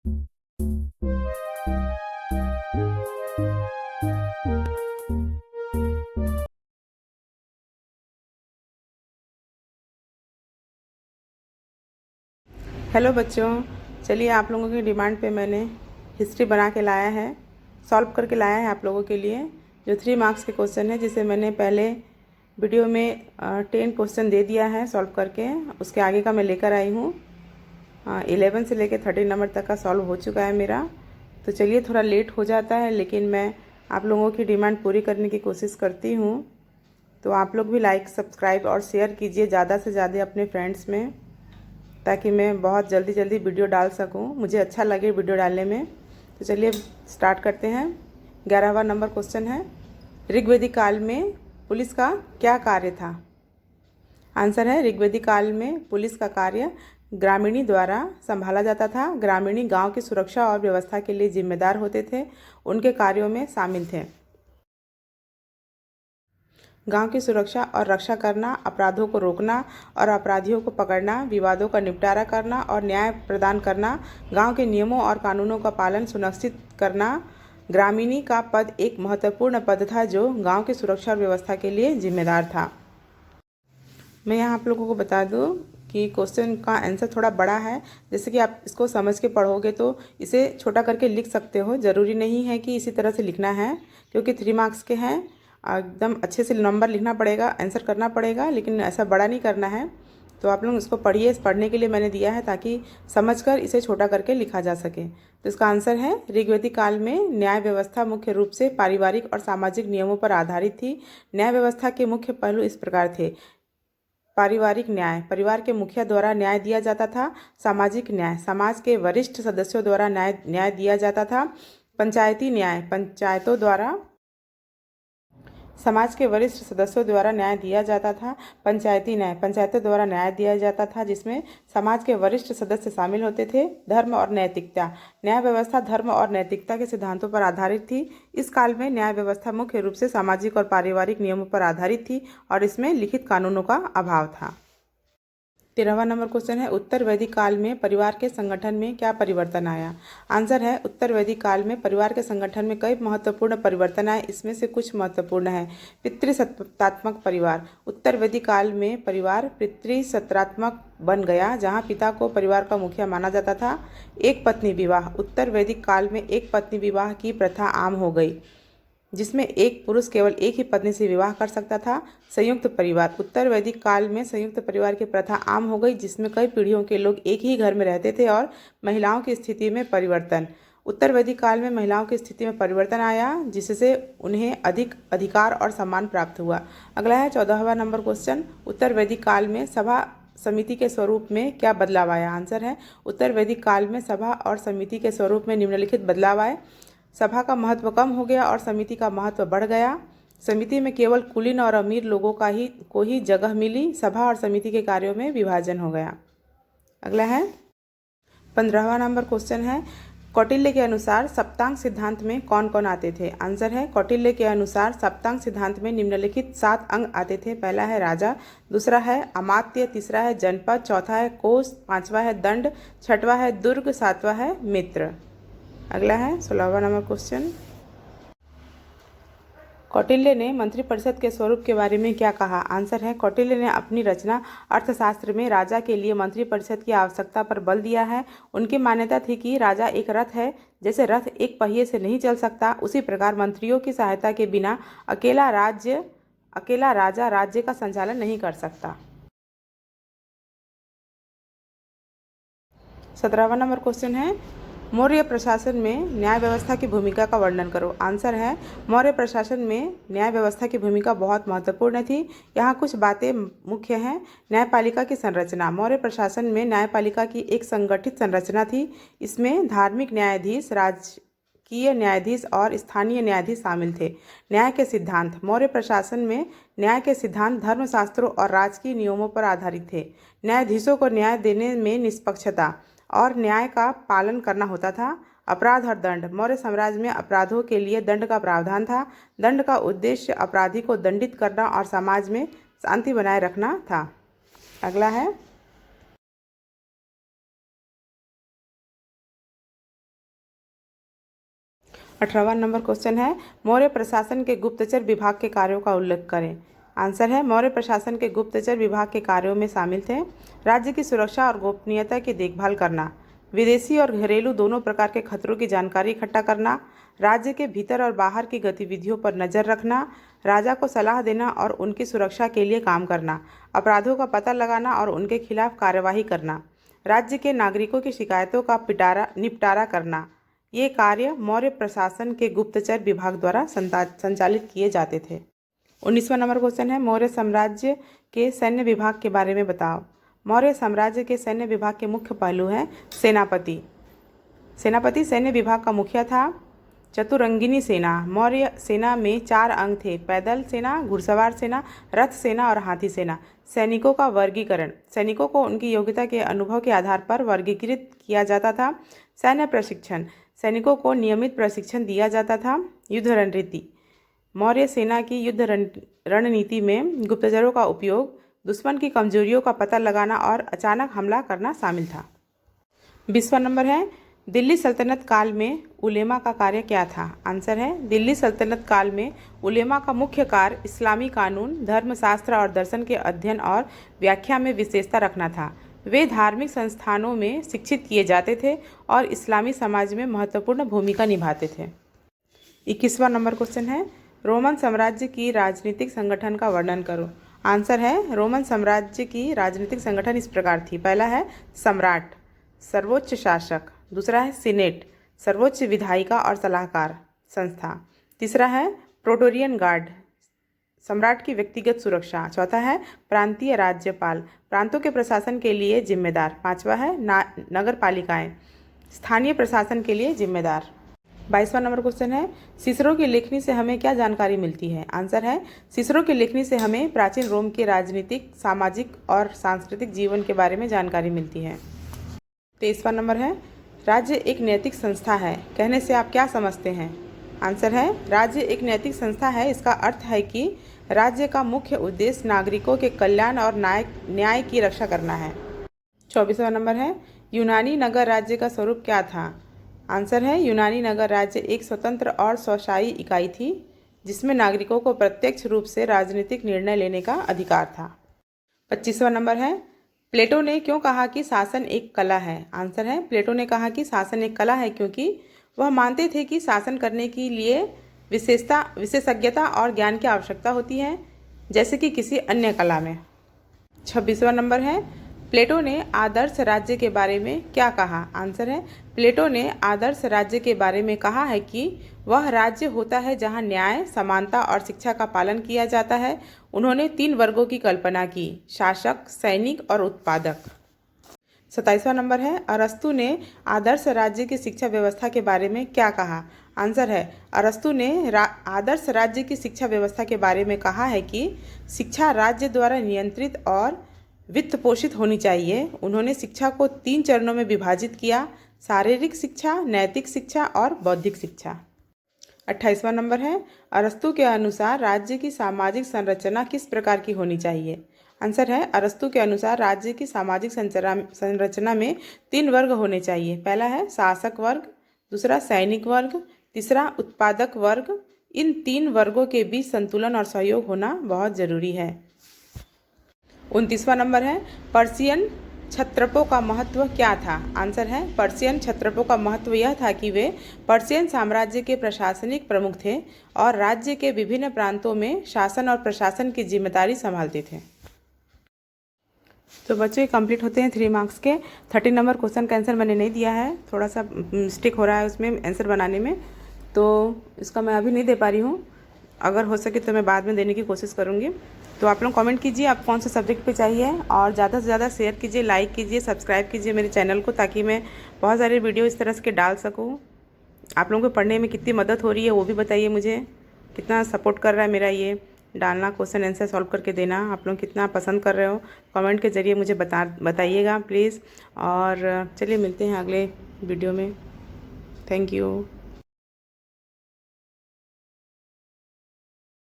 Hello बच्चों, चलिए आप लोगों की डिमांड पे मैंने हिस्ट्री बना के लाया है, सॉल्व करके लाया है आप लोगों के लिए। जो 3 मार्क्स के क्वेश्चन है, जिसे मैंने पहले वीडियो में 10 क्वेश्चन दे दिया है सॉल्व करके, उसके आगे का मैं लेकर आई हूँ। 11 से लेकर 13 नंबर तक का सॉल्व हो चुका है मेरा। तो चलिए, थोड़ा लेट हो जाता है लेकिन मैं आप लोगों की डिमांड पूरी करने की कोशिश करती हूँ। तो आप लोग भी लाइक, सब्सक्राइब और शेयर कीजिए ज़्यादा से ज़्यादा अपने फ्रेंड्स में, ताकि मैं बहुत जल्दी जल्दी वीडियो डाल सकूं, मुझे अच्छा लगे वीडियो डालने में। तो चलिए स्टार्ट करते हैं। 11वां नंबर क्वेश्चन है, ऋग्वेदिक काल में पुलिस का क्या कार्य था? आंसर है, ऋग्वेदिक काल में पुलिस का कार्य ग्रामीणी द्वारा संभाला जाता था। ग्रामीणी गांव की सुरक्षा और व्यवस्था के लिए जिम्मेदार होते थे, उनके कार्यों में शामिल थे गांव की सुरक्षा और रक्षा करना, अपराधों को रोकना और अपराधियों को पकड़ना, विवादों का निपटारा करना और न्याय प्रदान करना, गांव के नियमों और कानूनों का पालन सुनिश्चित करना। ग्रामीणी का पद एक महत्वपूर्ण पद था जो गांव की सुरक्षा और व्यवस्था के लिए जिम्मेदार था। मैं यहाँ आप लोगों को बता दूँ कि क्वेश्चन का आंसर थोड़ा बड़ा है। जैसे कि आप इसको समझ के पढ़ोगे तो इसे छोटा करके लिख सकते हो, ज़रूरी नहीं है कि इसी तरह से लिखना है, क्योंकि 3 मार्क्स के हैं। एकदम अच्छे से नंबर लिखना पड़ेगा, आंसर करना पड़ेगा, लेकिन ऐसा बड़ा नहीं करना है। तो आप लोग इसको पढ़िए, पढ़ने के लिए मैंने दिया है ताकि समझकर इसे छोटा करके लिखा जा सके। तो इसका आंसर है, ऋग्वेदिक काल में न्याय व्यवस्था मुख्य रूप से पारिवारिक और सामाजिक नियमों पर आधारित थी। न्याय व्यवस्था के मुख्य पहलू इस प्रकार थे: पारिवारिक न्याय, परिवार के मुखिया द्वारा न्याय दिया जाता था। सामाजिक न्याय, समाज के वरिष्ठ सदस्यों द्वारा न्याय दिया जाता था। पंचायती न्याय, पंचायतों द्वारा समाज के वरिष्ठ सदस्यों द्वारा न्याय दिया जाता था। पंचायती न्याय, पंचायतों द्वारा न्याय दिया जाता था, जिसमें समाज के वरिष्ठ सदस्य शामिल होते थे। धर्म और नैतिकता, न्याय व्यवस्था धर्म और नैतिकता के सिद्धांतों पर आधारित थी। इस काल में न्याय व्यवस्था मुख्य रूप से सामाजिक और पारिवारिक नियमों पर आधारित थी और इसमें लिखित कानूनों का अभाव था। 13वां नंबर क्वेश्चन है, उत्तर वैदिक काल में परिवार के संगठन में क्या परिवर्तन आया? आंसर है, उत्तर वैदिक काल में परिवार के संगठन में कई महत्वपूर्ण परिवर्तन आए। इसमें से कुछ महत्वपूर्ण है। पितृसत्तात्मक परिवार, उत्तर वैदिक काल में परिवार पितृसत्तात्मक बन गया, जहाँ पिता को परिवार का मुखिया माना जाता था। एक पत्नी विवाह, उत्तर वैदिक काल में एक पत्नी विवाह की प्रथा आम हो गई, जिसमें एक पुरुष केवल एक ही पत्नी से विवाह कर सकता था। संयुक्त परिवार, उत्तर वैदिक काल में संयुक्त परिवार की प्रथा आम हो गई, जिसमें कई पीढ़ियों के लोग एक ही घर में रहते थे। और महिलाओं की स्थिति में परिवर्तन, उत्तर वैदिक काल में महिलाओं की स्थिति में परिवर्तन आया, जिससे उन्हें अधिक अधिकार और सम्मान प्राप्त हुआ। अगला है 14वां नंबर क्वेश्चन, उत्तर वैदिक काल में सभा समिति के स्वरूप में क्या बदलाव आया? आंसर है, उत्तर वैदिक काल में सभा और समिति के स्वरूप में निम्नलिखित बदलाव आए। सभा का महत्व कम हो गया और समिति का महत्व बढ़ गया। समिति में केवल कुलीन और अमीर लोगों को ही जगह मिली। सभा और समिति के कार्यों में विभाजन हो गया। अगला है 15वां नंबर क्वेश्चन है, कौटिल्य के अनुसार सप्तांग सिद्धांत में कौन कौन आते थे? आंसर है, कौटिल्य के अनुसार सप्तांग सिद्धांत में निम्नलिखित 7 अंग आते थे। पहला है राजा, दूसरा है अमात्य, तीसरा है जनपद, चौथा है कोष, 5वां है दंड, 6वां है दुर्ग, 7वां है मित्र। अगला है 16वां नंबर क्वेश्चन, कौटिल्य ने मंत्रिपरिषद के स्वरूप के बारे में क्या कहा? आंसर है, कौटिल्य ने अपनी रचना अर्थशास्त्र में राजा के लिए मंत्रिपरिषद की आवश्यकता पर बल दिया है। उनकी मान्यता थी कि राजा एक रथ है, जैसे रथ एक पहिए से नहीं चल सकता, उसी प्रकार मंत्रियों की सहायता के बिना अकेला राजा राज्य का संचालन नहीं कर सकता। 17वां नंबर क्वेश्चन है, मौर्य प्रशासन में न्याय व्यवस्था की भूमिका का वर्णन करो। आंसर है, मौर्य प्रशासन में न्याय व्यवस्था की भूमिका बहुत महत्वपूर्ण थी। यहाँ कुछ बातें मुख्य हैं। न्यायपालिका की संरचना, मौर्य प्रशासन में न्यायपालिका की एक संगठित संरचना थी। इसमें धार्मिक न्यायाधीश, राजकीय न्यायाधीश और स्थानीय न्यायाधीश शामिल थे। न्याय के सिद्धांत, मौर्य प्रशासन में न्याय के सिद्धांत धर्मशास्त्रों और राजकीय नियमों पर आधारित थे। न्यायाधीशों को न्याय देने में निष्पक्षता और न्याय का पालन करना होता था। अपराध और दंड, मौर्य साम्राज्य में अपराधों के लिए दंड का प्रावधान था। दंड का उद्देश्य अपराधी को दंडित करना और समाज में शांति बनाए रखना था। अगला है 18वां नंबर क्वेश्चन है मौर्य प्रशासन के गुप्तचर विभाग के कार्यों का उल्लेख करें। आंसर है मौर्य प्रशासन के गुप्तचर विभाग के कार्यों में शामिल थे राज्य की सुरक्षा और गोपनीयता की देखभाल करना, विदेशी और घरेलू दोनों प्रकार के खतरों की जानकारी इकट्ठा करना, राज्य के भीतर और बाहर की गतिविधियों पर नजर रखना, राजा को सलाह देना और उनकी सुरक्षा के लिए काम करना, अपराधों का पता लगाना और उनके खिलाफ कार्यवाही करना, राज्य के नागरिकों की शिकायतों का निपटारा करना। ये कार्य मौर्य प्रशासन के गुप्तचर विभाग द्वारा संचालित किए जाते थे। 19वां नंबर क्वेश्चन है मौर्य साम्राज्य के सैन्य विभाग के बारे में बताओ। मौर्य साम्राज्य के सैन्य विभाग के मुख्य पहलू हैं सेनापति। सेनापति सैन्य विभाग का मुखिया था। चतुरंगिनी सेना। मौर्य सेना में 4 अंग थे, पैदल सेना, घुड़सवार सेना, रथ सेना और हाथी सेना। सैनिकों का वर्गीकरण। सैनिकों को उनकी योग्यता के अनुभव के आधार पर वर्गीकृत किया जाता था। सैन्य प्रशिक्षण। सैनिकों को नियमित प्रशिक्षण दिया जाता था। युद्ध रणनीति। मौर्य सेना की युद्ध रणनीति में गुप्तचरों का उपयोग, दुश्मन की कमजोरियों का पता लगाना और अचानक हमला करना शामिल था। 20वां नंबर है दिल्ली सल्तनत काल में उलेमा का कार्य क्या था। आंसर है दिल्ली सल्तनत काल में उलेमा का मुख्य कार्य इस्लामी कानून, धर्मशास्त्र और दर्शन के अध्ययन और व्याख्या में विशेषता रखना था। वे धार्मिक संस्थानों में शिक्षित किए जाते थे और इस्लामी समाज में महत्वपूर्ण भूमिका निभाते थे। 21वां नंबर क्वेश्चन है रोमन साम्राज्य की राजनीतिक संगठन का वर्णन करो। आंसर है रोमन साम्राज्य की राजनीतिक संगठन इस प्रकार थी। पहला है सम्राट, सर्वोच्च शासक। दूसरा है सीनेट, सर्वोच्च विधायिका और सलाहकार संस्था। तीसरा है प्रोटोरियन गार्ड, सम्राट की व्यक्तिगत सुरक्षा। चौथा है प्रांतीय राज्यपाल, प्रांतों के प्रशासन के लिए जिम्मेदार। पांचवा है नगर पालिकाएं, स्थानीय प्रशासन के लिए जिम्मेदार। 22वां नंबर क्वेश्चन है सिसरो की लेखनी से हमें क्या जानकारी मिलती है। आंसर है सिसरो की लेखनी से हमें प्राचीन रोम के राजनीतिक, सामाजिक और सांस्कृतिक जीवन के बारे में जानकारी मिलती है। 23वां नंबर है राज्य एक नैतिक संस्था है कहने से आप क्या समझते हैं। आंसर है राज्य एक नैतिक संस्था है, इसका अर्थ है कि राज्य का मुख्य उद्देश्य नागरिकों के कल्याण और न्याय की रक्षा करना है। 24वां नंबर है यूनानी नगर राज्य का स्वरूप क्या था। आंसर है यूनानी नगर राज्य एक स्वतंत्र और स्वशाही इकाई थी जिसमें नागरिकों को प्रत्यक्ष रूप से राजनीतिक निर्णय लेने का अधिकार था। 25वां नंबर है प्लेटो ने क्यों कहा कि शासन एक कला है। आंसर है प्लेटो ने कहा कि शासन एक कला है क्योंकि वह मानते थे कि शासन करने के लिए विशेषज्ञता और ज्ञान की आवश्यकता होती है जैसे कि किसी अन्य कला में। 26वां नंबर है प्लेटो ने आदर्श राज्य के बारे में क्या कहा। आंसर है प्लेटो ने आदर्श राज्य के बारे में कहा है कि वह राज्य होता है जहां न्याय, समानता और शिक्षा का पालन किया जाता है। उन्होंने 3 वर्गों की कल्पना की, शासक, सैनिक और उत्पादक। 27वां नंबर है अरस्तु ने आदर्श राज्य की शिक्षा व्यवस्था के बारे में क्या कहा। आंसर है अरस्तु ने आदर्श राज्य की शिक्षा व्यवस्था के बारे में कहा है कि शिक्षा राज्य द्वारा नियंत्रित और वित्त पोषित होनी चाहिए। उन्होंने शिक्षा को 3 चरणों में विभाजित किया, शारीरिक शिक्षा, नैतिक शिक्षा और बौद्धिक शिक्षा। 28वां नंबर है अरस्तु के अनुसार राज्य की सामाजिक संरचना किस प्रकार की होनी चाहिए। आंसर है अरस्तु के अनुसार राज्य की सामाजिक संरचना में 3 वर्ग होने चाहिए। पहला है शासक वर्ग, दूसरा सैनिक वर्ग, तीसरा उत्पादक वर्ग। इन 3 वर्गों के बीच संतुलन और सहयोग होना बहुत जरूरी है। 29वां नंबर है पर्शियन क्षत्रपों का महत्व क्या था। आंसर है पर्शियन क्षत्रपों का महत्व यह था कि वे पर्शियन साम्राज्य के प्रशासनिक प्रमुख थे और राज्य के विभिन्न प्रांतों में शासन और प्रशासन की जिम्मेदारी संभालते थे। तो बच्चों ये कंप्लीट होते हैं 3 मार्क्स के। 30 नंबर क्वेश्चन का आंसर मैंने नहीं दिया है, थोड़ा सा मिस्टेक हो रहा है उसमें आंसर बनाने में, तो इसका मैं अभी नहीं दे पा रही हूँ। अगर हो सके तो मैं बाद में देने की कोशिश करूँगी। तो आप लोग कमेंट कीजिए आप कौन से सब्जेक्ट पे चाहिए और ज़्यादा से ज़्यादा शेयर कीजिए, लाइक कीजिए, सब्सक्राइब कीजिए मेरे चैनल को, ताकि मैं बहुत सारे वीडियो इस तरह के डाल सकूँ। आप लोगों को पढ़ने में कितनी मदद हो रही है वो भी बताइए मुझे, कितना सपोर्ट कर रहा है मेरा ये डालना, क्वेश्चन आंसर सॉल्व करके देना, आप लोग कितना पसंद कर रहे हो कमेंट के ज़रिए मुझे बताइएगा प्लीज़। और चलिए मिलते हैं अगले वीडियो में। Thank you.